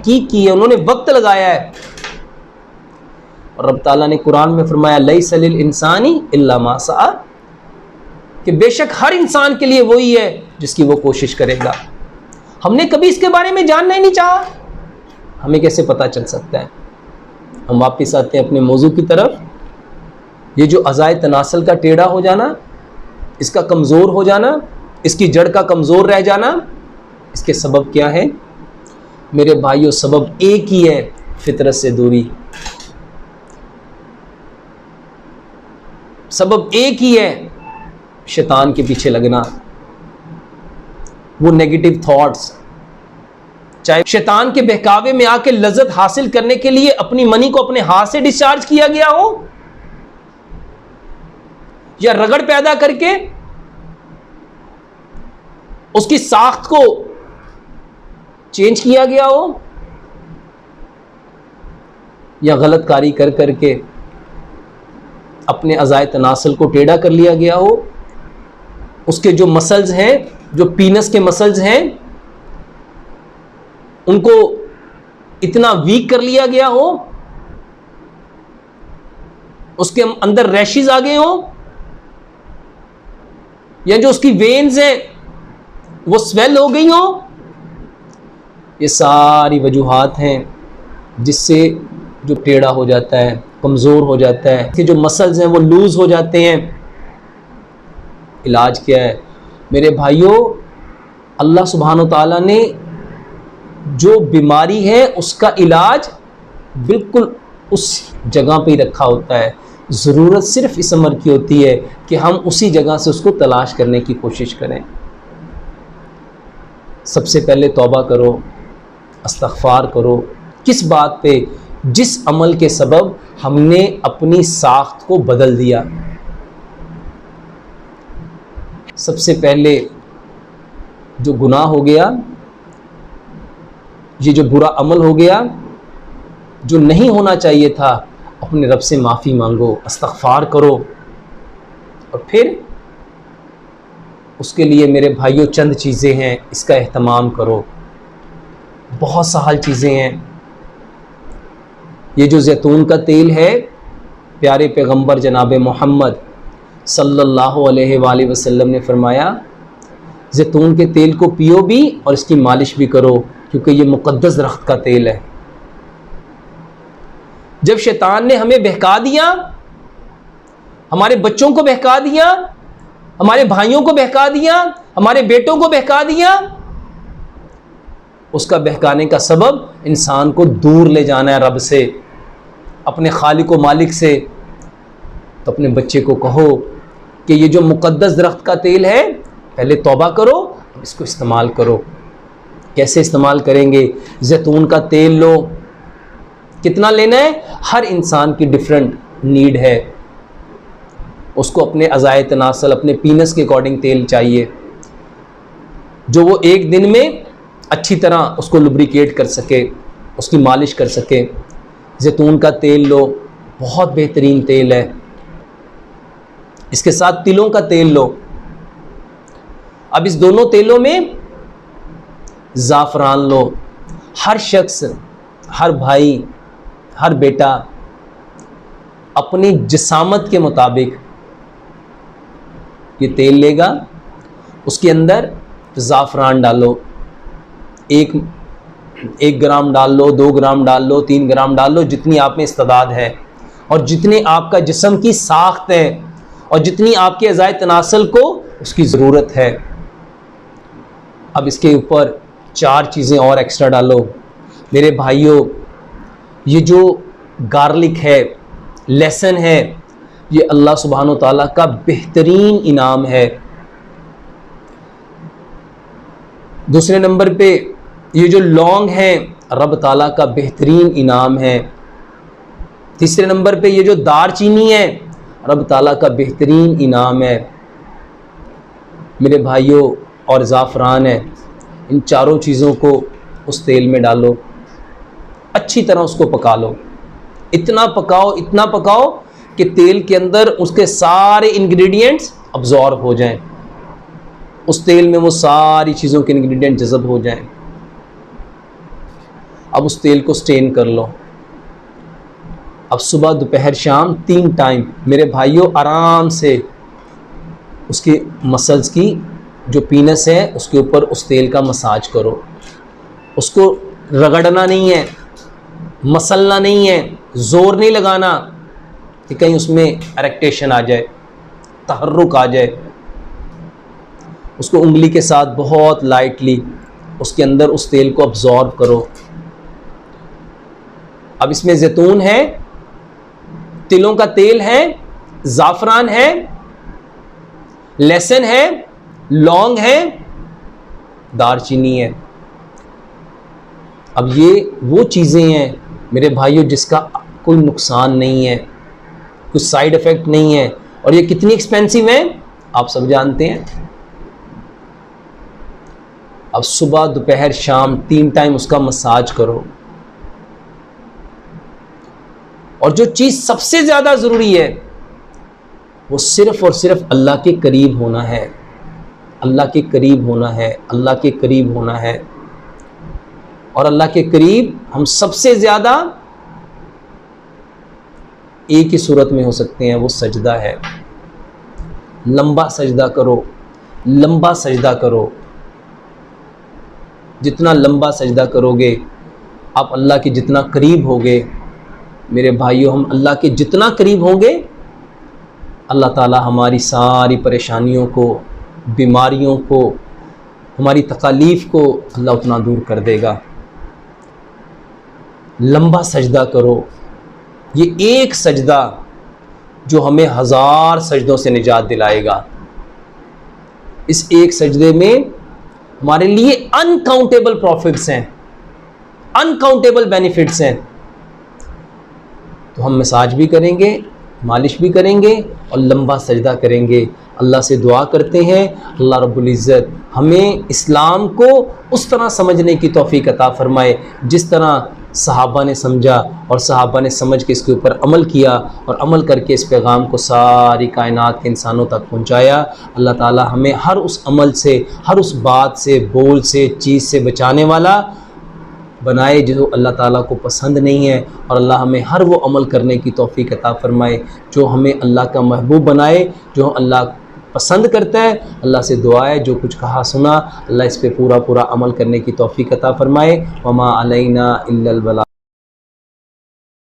तहकीक की है, उन्होंने वक्त लगाया है। और रब ताला ने कुरान में फरमाया लैसा लिल इंसानी इल्ला मा सआ, कि बेशक हर इंसान के लिए वही है जिसकी वो कोशिश करेगा। हमने कभी इसके बारे में जानना ही नहीं चाहा, हमें कैसे पता चल सकता है। हम वापस आते हैं अपने मौजू की तरफ। ये जो अज़ाए तनासल का टेढ़ा हो जाना, इसका कमज़ोर हो जाना, इसकी जड़ का कमज़ोर रह जाना, इसके सबब क्या है मेरे भाइयों? सबब एक ही है, फितरत से दूरी। सबब एक ही है, शैतान के पीछे लगना, वो नेगेटिव थॉट्स। चाहे शैतान के बहकावे में आके लज्जत हासिल करने के लिए अपनी मनी को अपने हाथ से डिस्चार्ज किया गया हो, या रगड़ पैदा करके उसकी साख्त को चेंज किया गया हो, या गलत कारी कर करके अपने अज़ाए तनासल को टेढ़ा कर लिया गया हो, उसके जो मसल्स हैं, जो पीनस के मसल्स हैं, उनको इतना वीक कर लिया गया हो, उसके अंदर रैशेस आ गए हो, या जो उसकी वेन्स हैं वो स्वेल हो गई हो। ये सारी वजूहात हैं जिससे जो टेढ़ा हो जाता है, कमज़ोर हो जाता है, कि जो मसल्स हैं वो लूज़ हो जाते हैं। इलाज क्या है मेरे भाइयों? अल्लाह सुब्हानो ताला ने जो बीमारी है उसका इलाज बिल्कुल उस जगह पे ही रखा होता है। ज़रूरत सिर्फ इस अमर की होती है कि हम उसी जगह से उसको तलाश करने की कोशिश करें। सबसे पहले तौबा करो, इस्तग़फ़ार करो। किस बात पे? जिस अमल के सबब हमने अपनी साख्त को बदल दिया। सबसे पहले जो गुनाह हो गया, ये जो बुरा अमल हो गया जो नहीं होना चाहिए था, अपने रब से माफ़ी मांगो, इस्तग़फ़ार करो। और फिर उसके लिए मेरे भाइयों चंद चीज़ें हैं, इसका एहतमाम करो। बहुत सहल चीज़ें हैं। ये जो जैतून का तेल है, प्यारे पैगंबर जनाब मोहम्मद सल्लल्लाहु अलैहि वसल्लम ने फरमाया जैतून के तेल को पियो भी और इसकी मालिश भी करो, क्योंकि ये मुक़द्दस दरख्त का तेल है। जब शैतान ने हमें बहका दिया, हमारे बच्चों को बहका दिया, हमारे भाइयों को बहका दिया, हमारे बेटों को बहका दिया, उसका बहकाने का सबब इंसान को दूर ले जाना है रब से, अपने खालिक व मालिक से। तो अपने बच्चे को कहो कि ये जो मुक़द्दस दरख्त का तेल है, पहले तौबा करो, इसको इस्तेमाल करो। कैसे इस्तेमाल करेंगे? जैतून का तेल लो। कितना लेना है? हर इंसान की डिफरेंट नीड है, उसको अपने अज़ाए तनासल, अपने पीनस के अकॉर्डिंग तेल चाहिए, जो वो एक दिन में अच्छी तरह उसको लुब्रिकेट कर सके, उसकी मालिश कर सके। जैतून का तेल लो, बहुत बेहतरीन तेल है। इसके साथ तिलों का तेल लो। अब इस दोनों तेलों में ज़ाफ़रान लो। हर शख्स, हर भाई, हर बेटा अपनी जिसामत के मुताबिक ये तेल लेगा, उसके अंदर ज़ाफ़रान डालो। एक ग्राम डाल लो, 2 ग्राम डाल लो, 3 ग्राम डाल लो, जितनी आप में इस्तेदाद है और जितने आपका जिस्म की साख्त है और जितनी आपके अज़ाए तनासल को उसकी ज़रूरत है। अब इसके ऊपर 4 चीज़ें और एक्स्ट्रा डालो। मेरे भाइयों, ये जो गार्लिक है, लहसुन है, ये अल्लाह सुब्हानो ताला का बेहतरीन इनाम है। दूसरे नंबर पे ये जो लौंग है, रब ताला का बेहतरीन इनाम है। तीसरे नंबर पे ये जो दारचीनी है, रब ताला का बेहतरीन इनाम है। मेरे भाइयों, और ज़ाफ़रान है। इन चारों चीज़ों को उस तेल में डालो, अच्छी तरह उसको पका लो। इतना पकाओ, इतना पकाओ कि तेल के अंदर उसके सारे इंग्रेडिएंट्स अब्जॉर्ब हो जाएं, उस तेल में वो सारी चीज़ों के इंग्रेडिएंट जज़ब हो जाएं। अब उस तेल को स्टेन कर लो। अब सुबह दोपहर शाम 3 टाइम मेरे भाइयों आराम से उसकी मसल्स की जो पीनस है उसके ऊपर उस तेल का मसाज करो। उसको रगड़ना नहीं है, मसलना नहीं है, ज़ोर नहीं लगाना कि कहीं उसमें इरेक्टेशन आ जाए, तहर्रुक आ जाए। उसको उंगली के साथ बहुत लाइटली उसके अंदर उस तेल को अब्जॉर्ब करो। अब इसमें जैतून है, तिलों का तेल है, ज़ाफ़रान है, लहसुन है, लौंग है, दालचीनी है। अब ये वो चीज़ें हैं मेरे भाइयों जिसका कोई नुकसान नहीं है, कुछ साइड इफ़ेक्ट नहीं है, और ये कितनी एक्सपेंसिव है आप सब जानते हैं। अब सुबह दोपहर शाम 3 टाइम उसका मसाज करो। और जो चीज़ सबसे ज़्यादा ज़रूरी है वो सिर्फ़ और सिर्फ अल्लाह के करीब होना है, अल्लाह के करीब होना है, अल्लाह के करीब होना है। और अल्लाह के करीब हम सबसे ज़्यादा एक ही सूरत में हो सकते हैं, वो सजदा है। लंबा सजदा करो, लंबा सजदा करो। जितना लंबा सजदा करोगे आप अल्लाह के जितना करीब होगे मेरे भाइयों, हम अल्लाह के जितना करीब होंगे अल्लाह ताला हमारी सारी परेशानियों को, बीमारियों को, हमारी तकालीफ़ को अल्लाह उतना दूर कर देगा। लंबा सजदा करो। ये एक सजदा जो हमें 1000 सजदों से निजात दिलाएगा। इस एक सजदे में हमारे लिए अनकाउंटेबल प्रॉफिट्स हैं, अनकाउंटेबल बेनिफिट्स हैं। तो हम मसाज भी करेंगे, मालिश भी करेंगे और लंबा सजदा करेंगे। अल्लाह से दुआ करते हैं अल्लाह रब्बुल इज़्ज़त हमें इस्लाम को उस तरह समझने की तौफीक अता फ़रमाए जिस तरह सहाबा ने समझा और सहाबा ने समझ के इसके ऊपर अमल किया और अमल करके इस पैगाम को सारी कायनात के इंसानों तक पहुँचाया। अल्लाह ताला हमें हर उस अमल से, हर उस बात से, बोल से, चीज़ से बचाने वाला बनाए जो अल्लाह ताला को पसंद नहीं है, और अल्लाह हमें हर वो अमल करने की तौफीक अता फ़रमाए जो हमें अल्लाह का महबूब बनाए, जो अल्लाह पसंद करता है। अल्लाह से दुआ है जो कुछ कहा सुना अल्लाह इस पे पूरा पूरा अमल करने की तौफीक अता फ़रमाए। वमा अलैना इल्लल बलाग।